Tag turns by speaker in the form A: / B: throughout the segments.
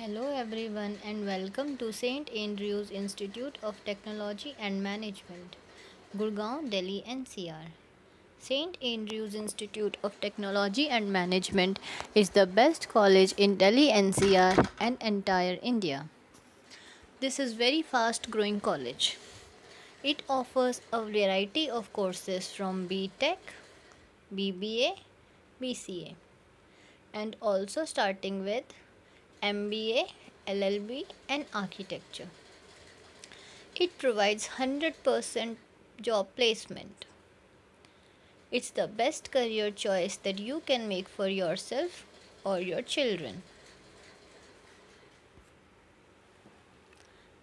A: Hello everyone and welcome to St. Andrew's Institute of Technology and Management, Gurgaon, Delhi NCR. St. Andrew's Institute of Technology and Management is the best college in Delhi NCR and entire India. This is very fast growing college. It offers a variety of courses from B.Tech, BBA, BCA and also starting with MBA, LLB, and architecture. It provides 100% job placement. It's the best career choice that you can make for yourself or your children.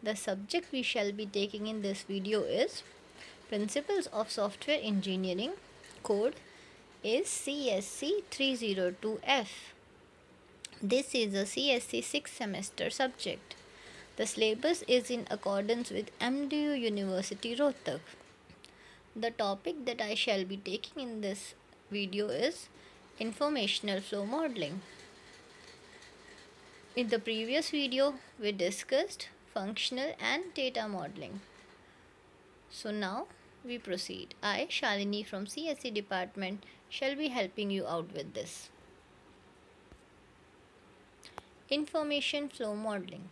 A: The subject we shall be taking in this video is Principles of Software Engineering. Code is CSE 302F. This is a CSE 6th semester subject. The syllabus is in accordance with MDU University Rohtak. The topic that I shall be taking in this video is informational flow modeling. In the previous video, we discussed functional and data modeling. So now we proceed. I, Shalini from CSE department, shall be helping you out with this. Information flow modeling.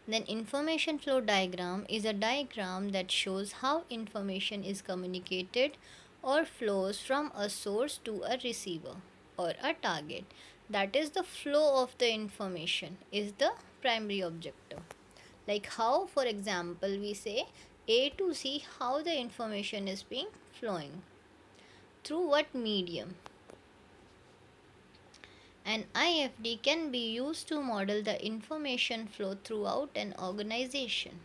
A: Then information flow diagram is a diagram that shows how information is communicated or flows from a source to a receiver or a target. That is the flow of the information is the primary objective. Like how, for example, we say A to C, how the information is being flowing. Through what medium? An IFD can be used to model the information flow throughout an organization.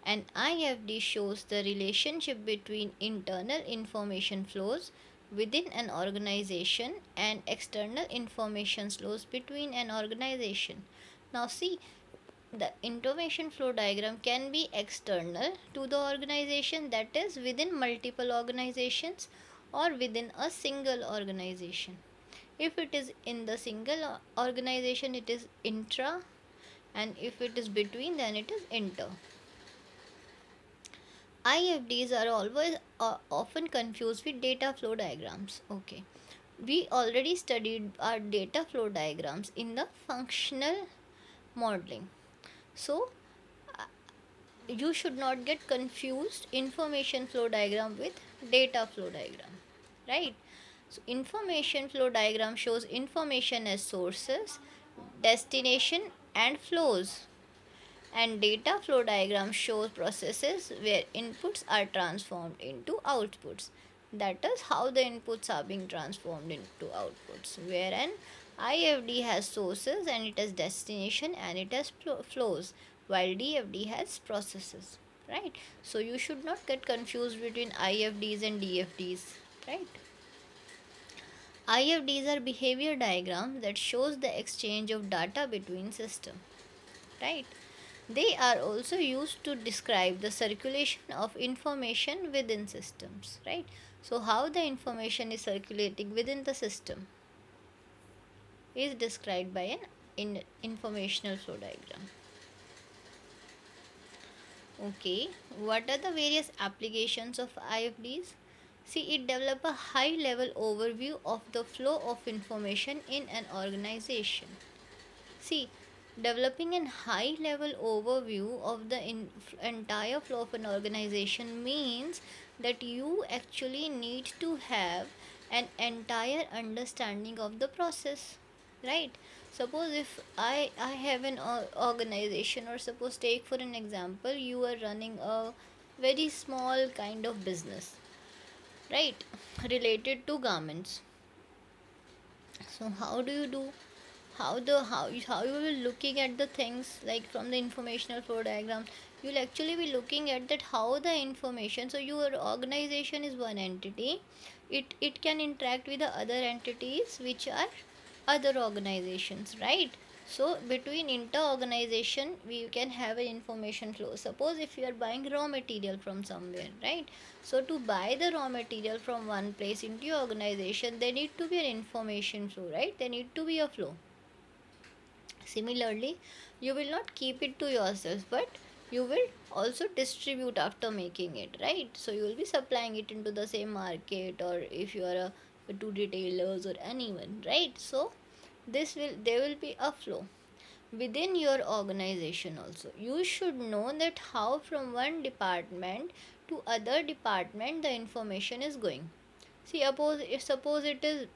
A: An IFD shows the relationship between internal information flows within an organization and external information flows between an organization. Now see, the information flow diagram can be external to the organization, that is within multiple organizations, or within a single organization. If it is in the single organization, it is intra, and if it is between, then it is inter. IFDs are always often confused with data flow diagrams. Okay, we already studied our data flow diagrams in the functional modeling. So you should not get confused information flow diagram with data flow diagram, right? So information flow diagram shows information as sources, destination and flows, and data flow diagram shows processes where inputs are transformed into outputs. That is how the inputs are being transformed into outputs, where an IFD has sources and it has destination and it has flows, while DFD has processes, right? So you should not get confused between IFDs and DFDs, right? IFDs are behavior diagrams that shows the exchange of data between systems, right? They are also used to describe the circulation of information within systems, right? So how the information is circulating within the system is described by an informational flow diagram. Okay, what are the various applications of IFDs? See, it develops a high level overview of the flow of information in an organization. See, developing a high level overview of the entire flow of an organization means that you actually need to have an entire understanding of the process, right? Suppose if I have an organization, or suppose take for an example, you are running a very small kind of business, right, related to garments. So how do you do, how you will looking at the things like from the informational flow diagram, you'll actually be looking at that how the information, so your organization is one entity, it can interact with the other entities which are other organizations, right? So between inter-organization, we can have an information flow. Suppose if you are buying raw material from somewhere, right? So to buy the raw material from one place into your organization, there need to be an information flow, right? There need to be a flow. Similarly, you will not keep it to yourself, but you will also distribute after making it, right? So you will be supplying it into the same market, or if you are a to retailers or anyone, right? So this will there will be a flow within your organization also. You should know that how from one department to other department the information is going. See, suppose it is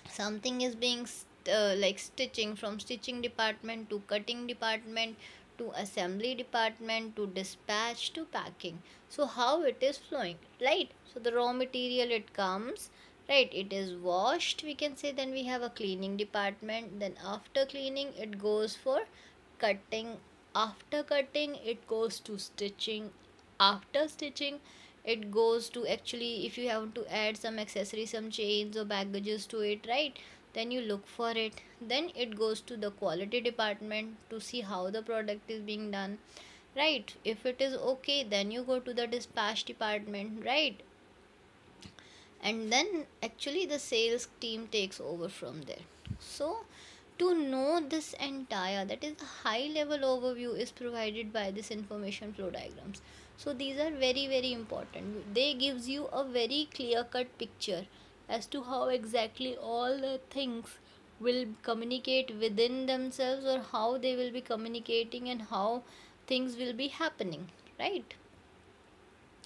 A: something is being like stitching, from stitching department to cutting department to assembly department to dispatch to packing. So how it is flowing, right? So the raw material, it comes, right, it is washed, we can say, then we have a cleaning department, then after cleaning it goes for cutting, after cutting it goes to stitching, after stitching it goes to, actually if you have to add some accessories, some chains or baggages to it, right, then you look for it, then it goes to the quality department to see how the product is being done, right? If it is okay, then you go to the dispatch department, right? And then actually the sales team takes over from there. So to know this entire, that is a high level overview, is provided by this information flow diagrams. So these are very very important. They gives you a very clear cut picture as to how exactly all the things will communicate within themselves, or how they will be communicating and how things will be happening, right?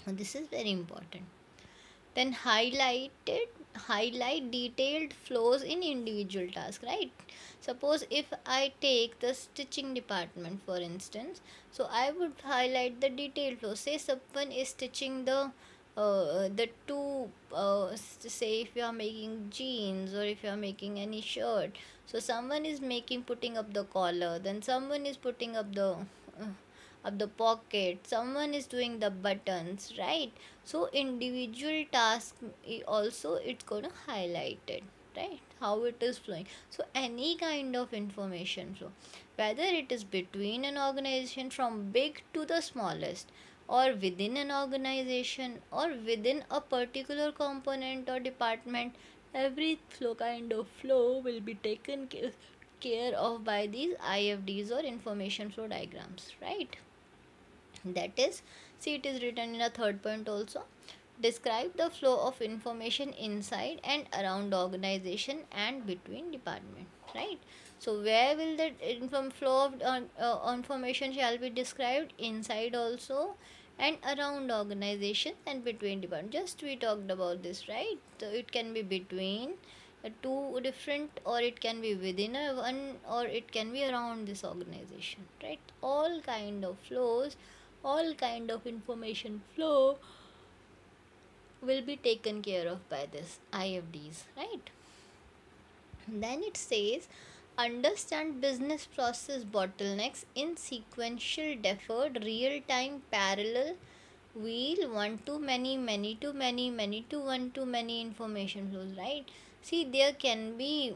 A: And this is very important. Then highlight detailed flows in individual tasks, right? Suppose if I take the stitching department for instance, so I would highlight the detailed flow. Say someone is stitching the two say if you are making jeans, or if you are making any shirt, so someone is making, putting up the collar, then someone is putting up the pocket, someone is doing the buttons, right? So individual task also it's gonna highlight it, right, how it is flowing. So any kind of information flow, whether it is between an organization from big to the smallest, or within an organization, or within a particular component or department, every flow kind of flow will be taken care of by these IFDs or information flow diagrams, right? That is, see, it is written in a third point also. Describe the flow of information inside and around organization and between department, right? So where will that flow of information shall be described? Inside also, and around organization and between department. Just we talked about this, right? So it can be between two different, or it can be within a one, or it can be around this organization, right? All kind of flows, all kind of information flow will be taken care of by this IFDs, right? Then it says, understand business process bottlenecks in sequential, deferred, real time, parallel, wheel, one to many, many to many, many to one to many information flows, right? See, there can be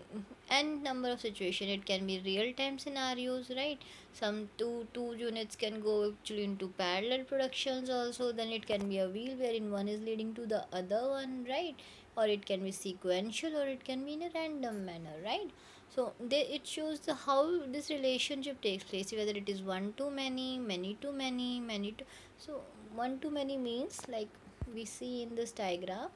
A: n number of situation. It can be real time scenarios, right? Some two units can go actually into parallel productions also. Then it can be a wheel wherein one is leading to the other one, right? Or it can be sequential, or it can be in a random manner, right? So it shows the how this relationship takes place, whether it is one to many, many to many, many to, so one to many means, like we see in this diagram,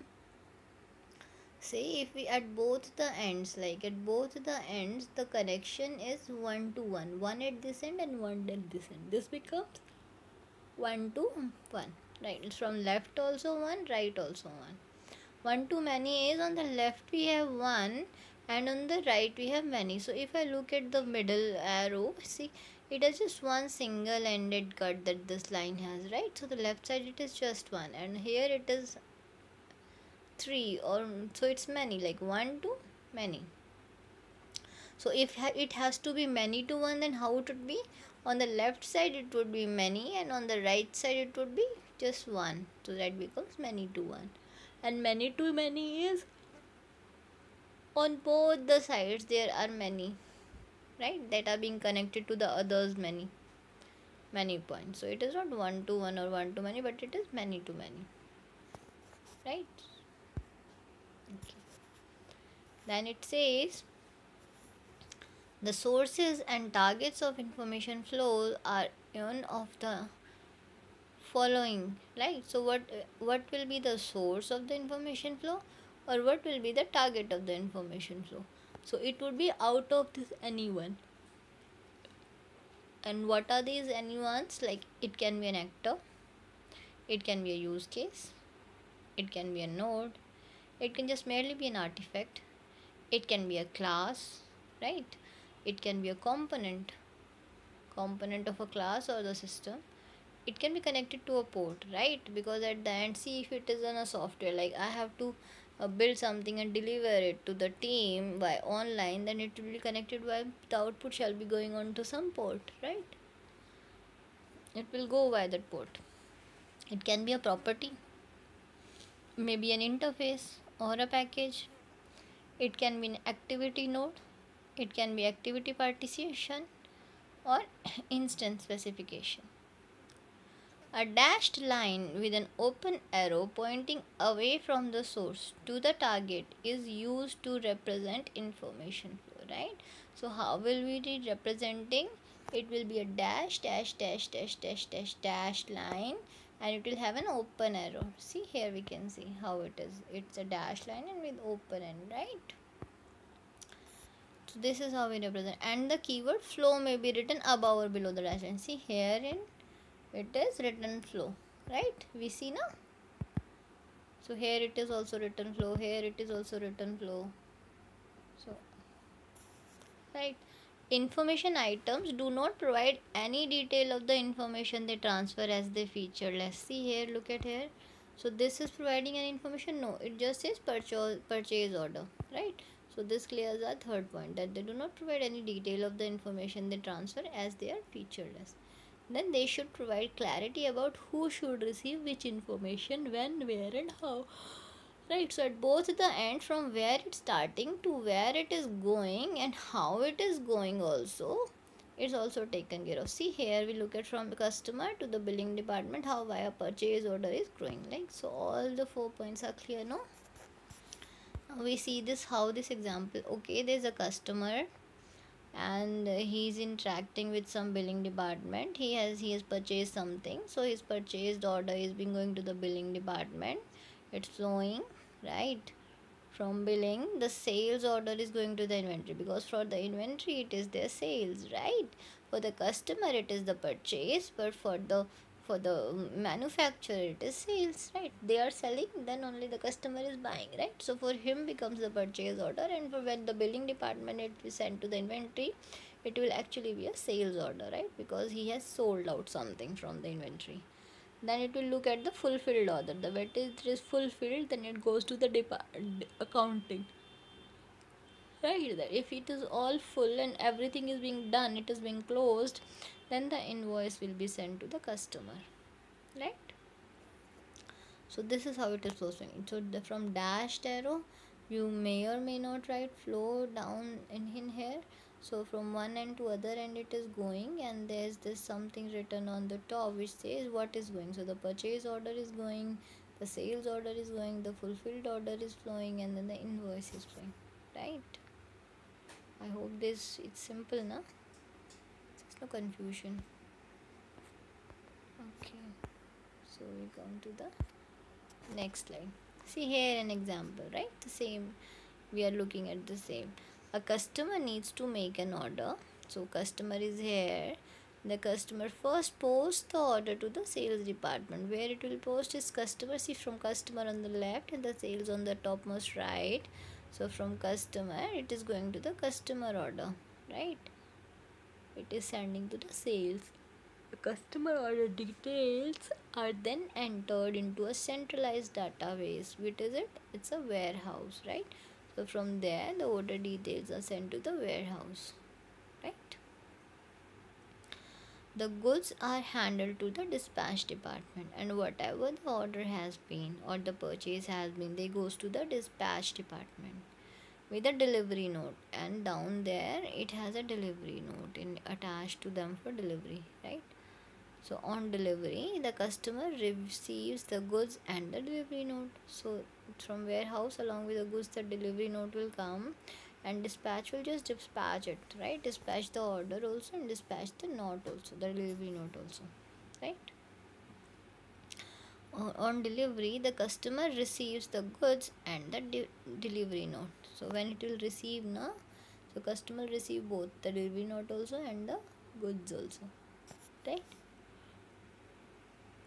A: say if we at both the ends, like at both the ends the connection is one to one at this end and one at this end, this becomes one to one, right? It's from left also one, right also one to many is, on the left we have one and on the right we have many. So if I look at the middle arrow, see, it is just one single ended cut that this line has, right? So the left side it is just one, and here it is three, or so it's many, like one to many. So if it has to be many to one, then how it would be? On the left side it would be many, and on the right side it would be just one, so that becomes many to one. And many to many is on both the sides there are many, right, that are being connected to the others many points. So it is not one to one or one to many, but it is many to many, right? Okay. Then it says the sources and targets of information flow are one of the following, right? So what will be the source of the information flow, or what will be the target of the information flow? So it would be out of this anyone. And what are these anyones? Like, it can be an actor, it can be a use case, it can be a node, it can just merely be an artifact, it can be a class, right? It can be a component of a class or the system. It can be connected to a port, right? Because at the end, see, if it is on a software, like I have to build something and deliver it to the team by online, then it will be connected by the output shall be going on to some port, right? It will go by that port. It can be a property, maybe an interface or a package. It can be an activity node, it can be activity partition or instance specification. A dashed line with an open arrow pointing away from the source to the target is used to represent information flow, right? So how will we be representing? It will be a dash line, and it will have an open arrow. See, here we can see how it is. It's a dash line and with open end, right? So this is how we represent. And the keyword flow may be written above or below the dash line. See, here in it is written flow, right? We see now. So here it is also written flow, here it is also written flow. So, right, information items do not provide any detail of the information they transfer as they feature. Let's see here, look at here. So this is providing an information? No, it just says purchase order, right? So this clears our third point, that they do not provide any detail of the information they transfer as they are featureless. Then they should provide clarity about who should receive which information, when, where, and how. Right, so at both the end, from where it's starting to where it is going and how it is going, also it's also taken care of. See, here we look at from the customer to the billing department, how via purchase order is growing. Like, so all the 4 points are clear now. Now we see this, how this example. Okay, there's a customer and he's interacting with some billing department. He has purchased something, so his purchased order is being going to the billing department. It's flowing, right? From billing, the sales order is going to the inventory, because for the inventory it is their sales, right? For the customer it is the purchase, but for the manufacturer it is sales, right? They are selling, then only the customer is buying, right? So for him becomes the purchase order, and for when the billing department it is sent to the inventory, it will actually be a sales order, right? Because he has sold out something from the inventory. Then it will look at the fulfilled order. The when it is fulfilled, then it goes to the accounting, right? That if it is all full and everything is being done, it is being closed, then the invoice will be sent to the customer, right? So this is how it is flowing. So from dashed arrow, you may or may not write flow down in here. So from one end to other end it is going, and there's this something written on the top which says what is going. So the purchase order is going, the sales order is going, the fulfilled order is flowing, and then the invoice is flowing, right? I hope this it's simple, na? There's no confusion. Okay, so we come to the next slide. See here an example, right? The same, we are looking at the same. A customer needs to make an order. So customer is here. The customer first posts the order to the sales department. Where it will post is customer. See, from customer on the left and the sales on the topmost right. So from customer it is going to the customer order, right? It is sending to the sales. The customer order details are then entered into a centralized database. What is it? It's a warehouse, right? So from there the order details are sent to the warehouse, right? The goods are handled to the dispatch department, and whatever the order has been or the purchase has been, they goes to the dispatch department. with a delivery note, and down there it has a delivery note attached to them for delivery, right? So on delivery, the customer receives the goods and the delivery note. So from warehouse, along with the goods, the delivery note will come, and dispatch will just dispatch it, right? Dispatch the order also, and dispatch the note also, the delivery note also, right? On delivery, the customer receives the goods and the delivery note. So when it will receive na, so customer receive both the delivery note also and the goods also, right?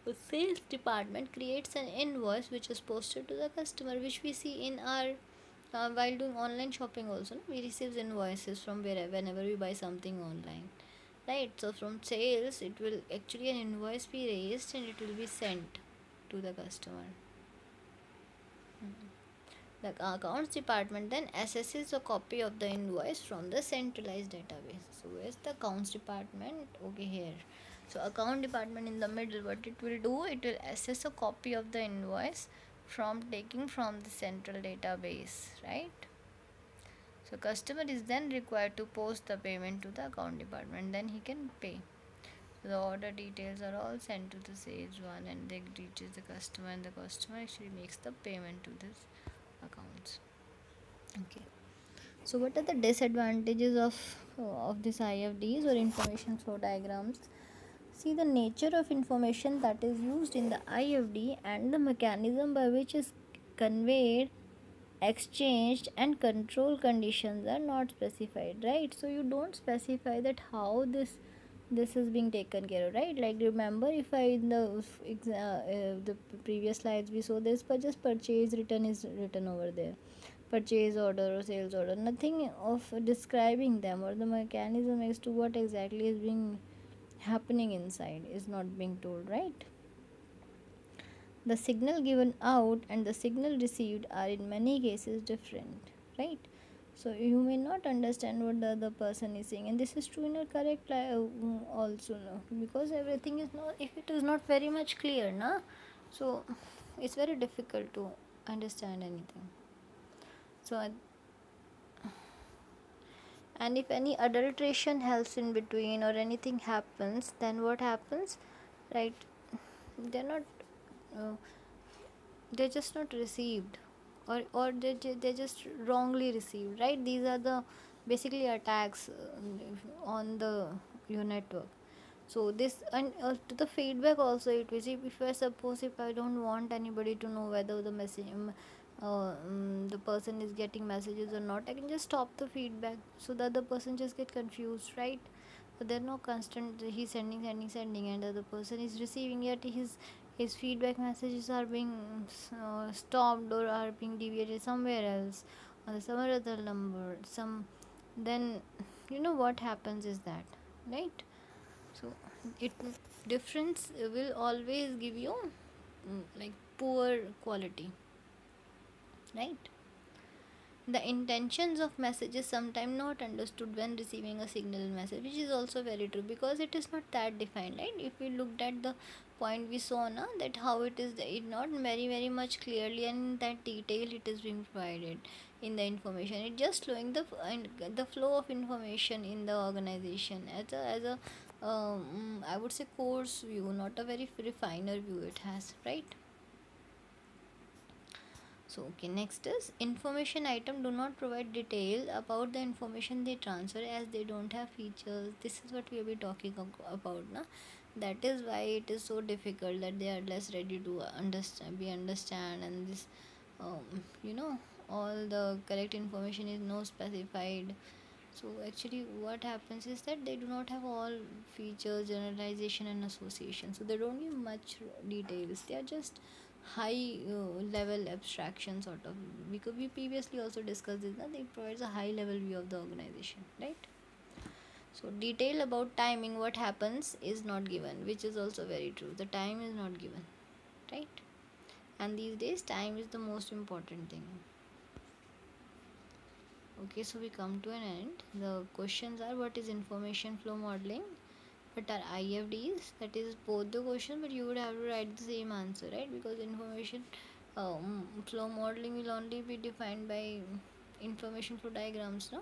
A: The sales department creates an invoice which is posted to the customer, which we see in our while doing online shopping also. No? We receive invoices from whenever we buy something online, right? So from sales, it will actually an invoice be raised and it will be sent to the customer. The accounts department then assesses a copy of the invoice from the centralized database. So where's the accounts department? Okay, here. So account department in the middle, what it will do, it will assess a copy of the invoice from taking from the central database, right? So customer is then required to post the payment to the account department, then he can pay. So the order details are all sent to the sage one, and they reaches the customer, and the customer actually makes the payment to this accounts. Okay, so what are the disadvantages of this IFDs or information flow diagrams? See, the nature of information that is used in the IFD and the mechanism by which is conveyed, exchanged, and control conditions are not specified, right? So you don't specify that how this is being taken care of, right? Like remember, if I in the previous slides we saw this, but just purchase return is written over there, purchase order or sales order, nothing of describing them or the mechanism as to what exactly is being happening inside is not being told, right? The signal given out and the signal received are in many cases different, right? So you may not understand what the other person is saying, and this is true in a correct also, no? Because everything is not, if it is not very much clear, na, so it's very difficult to understand anything. So and if any adulteration helps in between or anything happens, then what happens, right? They're not uh, they're just not received, or they just wrongly received, right? These are the basically attacks on the your network. So this, and to the feedback also, it will see, if I suppose if I don't want anybody to know whether the message the person is getting messages or not, I can just stop the feedback so that the person just get confused, right? But there are no constant, he's sending, and the other person is receiving, yet his feedback messages are being stopped or are being deviated somewhere else or some other number, some, then you know what happens is that, right? So it difference will always give you like poor quality, right? The intentions of messages sometimes not understood when receiving a signal message, which is also very true, because it is not that defined, right? If we looked at the point we saw now, that how it is, it not very much clearly and in that detail it is being provided in the information. It just showing the flow of information in the organization as a I would say coarse view, not a very refiner view it has, right? So okay, next is information item do not provide detail about the information they transfer, as they don't have features. This is what we will be talking about now. That is why it is so difficult, that they are less ready to understand, and this you know, all the correct information is no specified. So actually what happens is that they do not have all features, generalization and association, so they don't give much details. They are just high level abstraction sort of, because we previously also discussed this, that it provides a high level view of the organization, right? So detail about timing, what happens, is not given, which is also very true. The time is not given, right? And these days time is the most important thing. Okay, so we come to an end. The questions are, what is information flow modeling, what are IFDs? That is both the question, but you would have to write the same answer, right? Because information flow modeling will only be defined by information flow diagrams, no?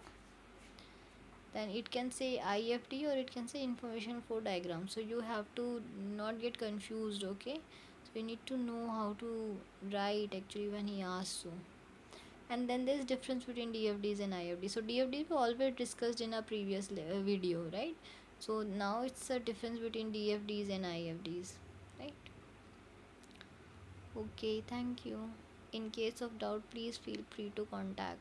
A: Then it can say IFD or it can say information flow diagram. So you have to not get confused, okay? So you need to know how to write actually when he asks so. And then there's difference between DFDs and IFDs. So DFDs we already discussed in our previous video, right? So now it's a difference between DFDs and IFDs, right? Okay, thank you. In case of doubt, please feel free to contact.